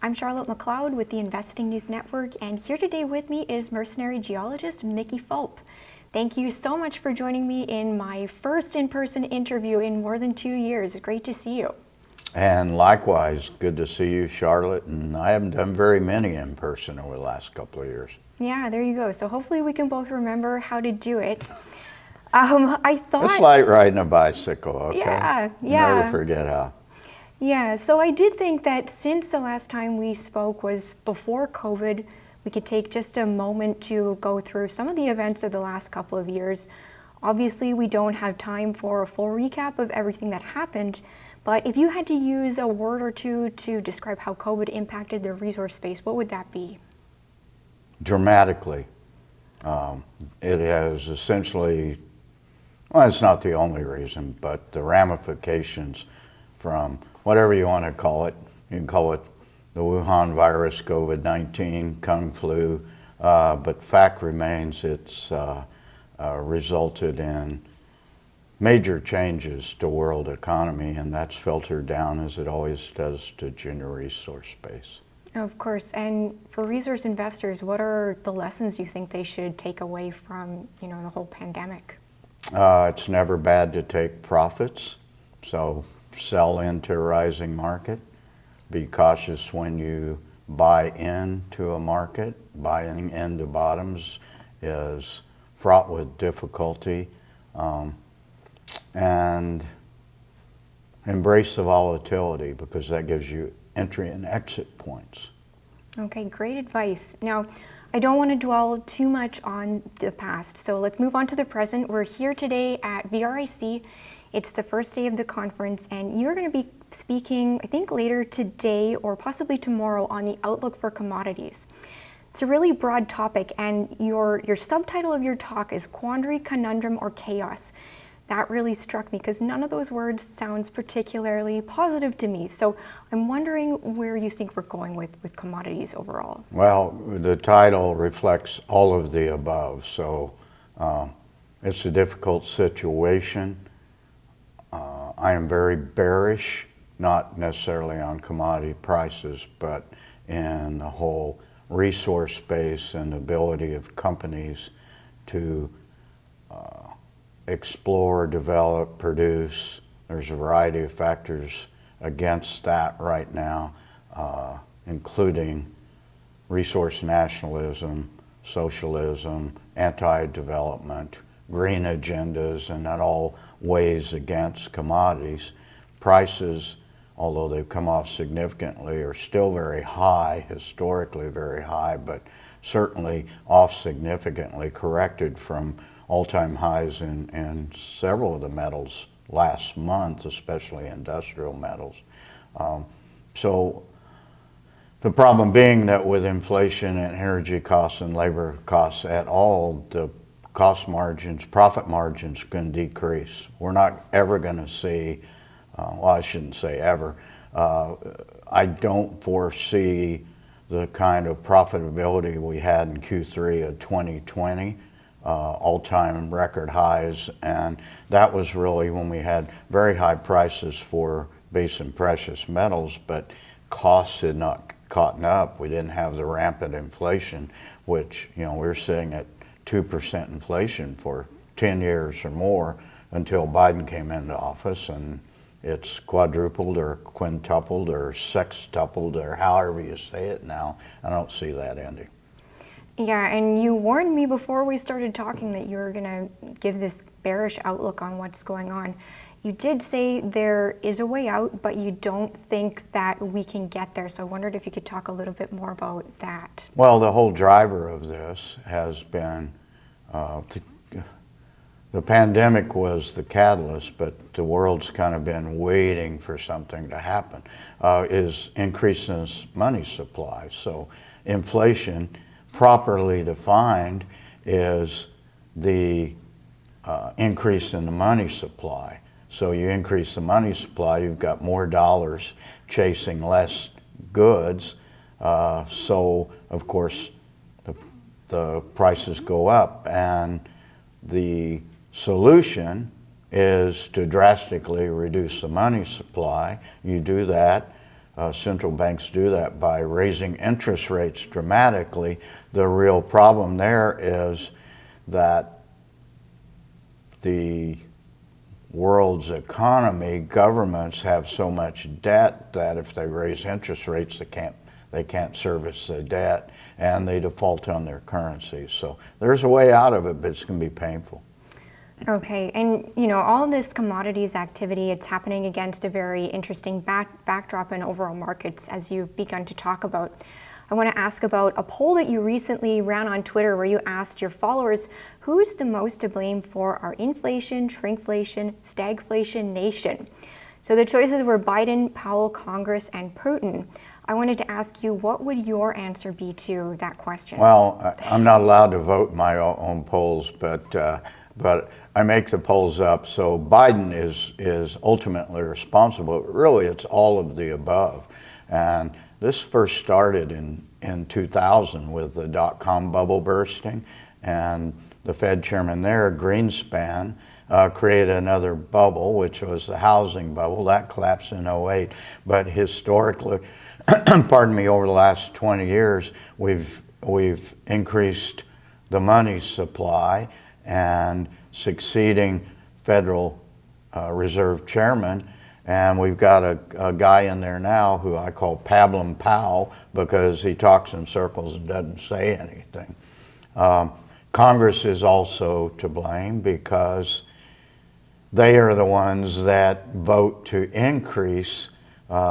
I'm Charlotte McLeod with the Investing News Network, and here today with me is Mercenary Geologist Mickey Fulp. Thank you so much for joining me in my first in-person interview in more than 2 years. Great to see you. And likewise, good to see you, Charlotte, and I haven't done very many in person over the last couple of years. Yeah, there you go. So hopefully we can both remember how to do it. I thought... It's like riding a bicycle, okay? Yeah. Never forget how. Yeah, so I did think that since the last time we spoke was before COVID, we could take just a moment to go through some of the events of the last couple of years. Obviously, we don't have time for a full recap of everything that happened, but if you had to use a word or two to describe how COVID impacted the resource space, what would that be? Dramatically. It has essentially, well, it's not the only reason, but the ramifications from whatever you want to call it. You can call it the Wuhan virus, COVID-19, Kung flu, but fact remains it's resulted in major changes to world economy, and that's filtered down as it always does to junior resource space. Of course, and for resource investors, what are the lessons you think they should take away from, the whole pandemic? It's never bad to take profits, so sell into a rising market. Be cautious when you buy into a market. Buying into bottoms is fraught with difficulty, and embrace the volatility because that gives you entry and exit points. Okay, great advice. Now, I don't want to dwell too much on the past, so let's move on to the present. We're here today at VRIC. It's the first day of the conference, and you're going to be speaking, I think, later today or possibly tomorrow on the outlook for commodities. It's a really broad topic, and your subtitle of your talk is Quandary, Conundrum, or Chaos. That really struck me because none of those words sounds particularly positive to me. So I'm wondering where you think we're going with commodities overall. Well, the title reflects all of the above. So it's a difficult situation. I am very bearish, not necessarily on commodity prices, but in the whole resource space and ability of companies to explore, develop, produce. There's a variety of factors against that right now, including resource nationalism, socialism, anti-development, green agendas, and that all weighs against commodities. Prices, although they've come off significantly, are still very high, historically very high, but certainly off significantly, corrected from all-time highs in several of the metals last month, especially industrial metals. So the problem being that with inflation and energy costs and labor costs at all, the cost margins, profit margins can decrease. We're not ever going to see, well, I shouldn't say ever, I don't foresee the kind of profitability we had in Q3 of 2020, all-time record highs, and that was really when we had very high prices for base and precious metals, but costs had not caught up. We didn't have the rampant inflation, which, we're sitting at 2% inflation for 10 years or more until Biden came into office, and it's quadrupled or quintupled or sextupled or however you say it now. I don't see that ending. Yeah, and you warned me before we started talking that you were going to give this bearish outlook on what's going on. You did say there is a way out, but you don't think that we can get there. So I wondered if you could talk a little bit more about that. Well, the whole driver of this has been, the pandemic was the catalyst, but the world's kind of been waiting for something to happen, is increasing money supply. So inflation, properly defined, is the increase in the money supply. So you increase the money supply, you've got more dollars chasing less goods. So of course the prices go up, and the solution is to drastically reduce the money supply. You do that, central banks do that by raising interest rates dramatically. The real problem there is that the world's economy, governments have so much debt that if they raise interest rates, they can't service the debt, and they default on their currencies. So there's a way out of it, but it's going to be painful. Okay, and all of this commodities activity, it's happening against a very interesting backdrop in overall markets, as you've begun to talk about. I want to ask about a poll that you recently ran on Twitter where you asked your followers, who's the most to blame for our inflation, shrinkflation, stagflation nation? So the choices were Biden, Powell, Congress, and Putin. I wanted to ask you, what would your answer be to that question? Well, I'm not allowed to vote my own polls, but I make the polls up. So Biden is ultimately responsible. Really, it's all of the above. And this first started in 2000 with the dot-com bubble bursting, and the Fed chairman there, Greenspan, created another bubble, which was the housing bubble. That collapsed in '08. But historically, pardon me, over the last 20 years, we've increased the money supply, and succeeding Federal Reserve chairman, and we've got a guy in there now who I call Pablum Powell because he talks in circles and doesn't say anything. Congress is also to blame because they are the ones that vote to increase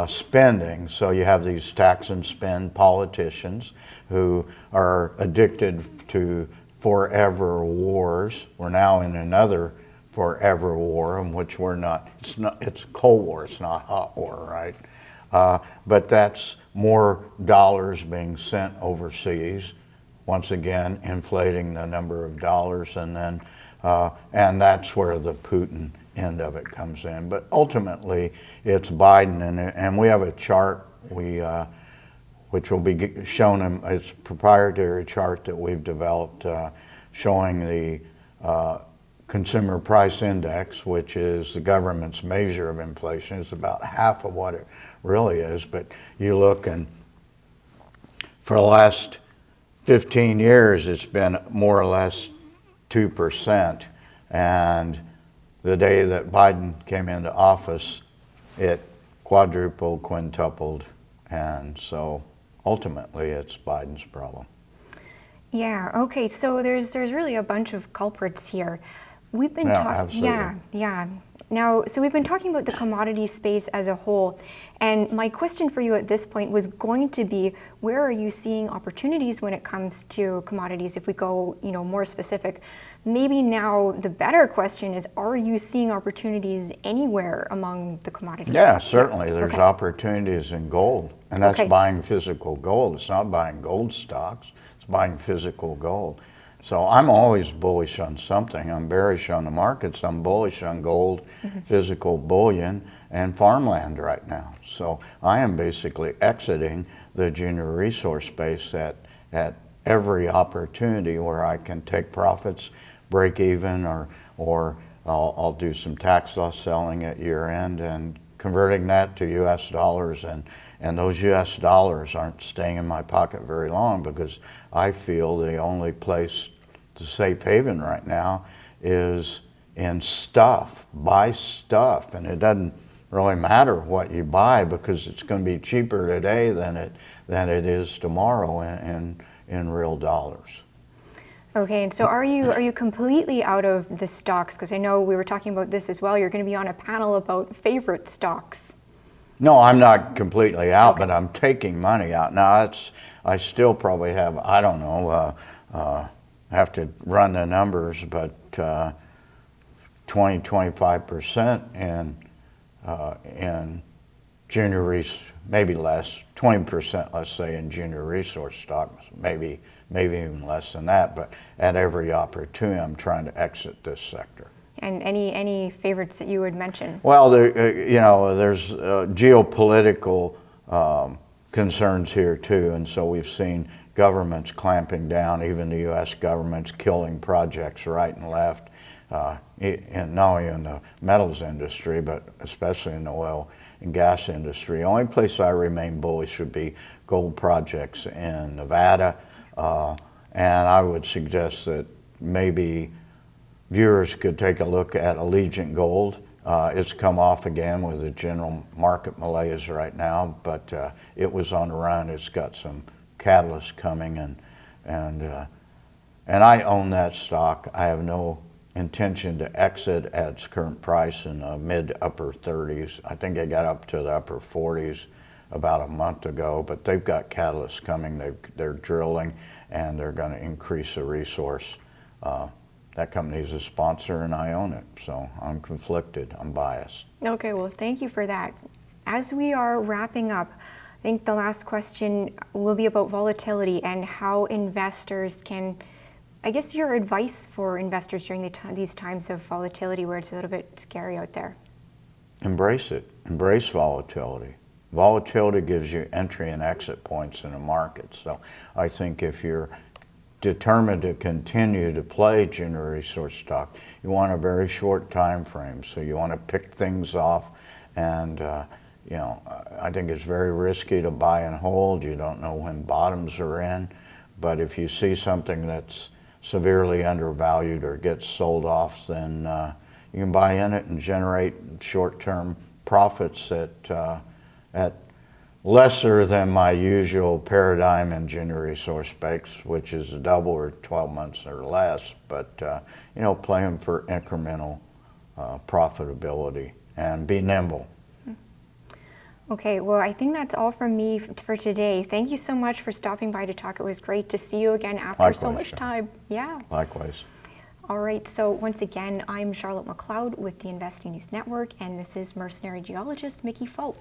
spending. So you have these tax and spend politicians who are addicted to forever wars. We're now in another forever war in which we're not, it's Cold War, it's not hot war, right? But that's more dollars being sent overseas, once again inflating the number of dollars, and then and that's where the Putin end of it comes in. But ultimately it's Biden, and we have a chart which will be shown in, it's a proprietary chart that we've developed showing the Consumer Price Index, which is the government's measure of inflation. It's about half of what it really is, but you look, and for the last 15 years it's been more or less 2%, and the day that Biden came into office it quadrupled, quintupled, and so ultimately it's Biden's problem. Yeah, okay, so there's really a bunch of culprits here. We've been absolutely. Yeah. Now, so we've been talking about the commodity space as a whole, and my question for you at this point was going to be, where are you seeing opportunities when it comes to commodities? If we go, more specific, maybe now the better question is, are you seeing opportunities anywhere among the commodities? Yeah, certainly. Yes. There's Okay. opportunities in gold, and that's Okay. buying physical gold. It's not buying gold stocks, it's buying physical gold. So I'm always bullish on something. I'm bearish on the markets. I'm bullish on gold, physical bullion, and farmland right now. So I am basically exiting the junior resource space at every opportunity where I can take profits, break even, or I'll do some tax loss selling at year end and converting that to US dollars, and those US dollars aren't staying in my pocket very long because I feel the only place to safe haven right now is in stuff. Buy stuff, and it doesn't really matter what you buy because it's going to be cheaper today than it is tomorrow in real dollars. Okay, and so are you completely out of the stocks? Because I know we were talking about this as well. You're going to be on a panel about favorite stocks. No, I'm not completely out, but I'm taking money out. Now, I still probably have, I don't know, have to run the numbers, but 25% in junior maybe less, 20%, let's say, in junior resource stocks, maybe even less than that. But at every opportunity, I'm trying to exit this sector. And any favorites that you would mention? Well, there's geopolitical concerns here too, and so we've seen governments clamping down, even the U.S. government's killing projects right and left. and not only in the metals industry, but especially in the oil and gas industry. The only place I remain bullish would be gold projects in Nevada, and I would suggest that maybe viewers could take a look at Allegiant Gold. It's come off again with the general market malaise right now, but it was on the run. It's got some catalysts coming, and I own that stock. I have no intention to exit at its current price in the mid upper 30s. I think they got up to the upper 40s about a month ago, but they've got catalysts coming. They're drilling, and they're going to increase the resource. That company is a sponsor, and I own it, so I'm conflicted. I'm biased. Okay, well, thank you for that. As we are wrapping up, I think the last question will be about volatility and how investors can, I guess, your advice for investors during these times of volatility where it's a little bit scary out there. Embrace it. Embrace volatility. Volatility gives you entry and exit points in the market. So I think if you're determined to continue to play junior resource stock, you want a very short time frame. So you want to pick things off, and you know, I think it's very risky to buy and hold. You don't know when bottoms are in, but if you see something that's severely undervalued or gets sold off, then you can buy in it and generate short-term profits at lesser than my usual paradigm in junior resource specs, which is a double or 12 months or less. But you know, play them for incremental profitability and be nimble. Okay, well, I think that's all from me for today. Thank you so much for stopping by to talk. It was great to see you again after Likewise, so much time. Yeah. Likewise. All right, so once again, I'm Charlotte McLeod with the Investing News Network, and this is Mercenary Geologist Mickey Fulp.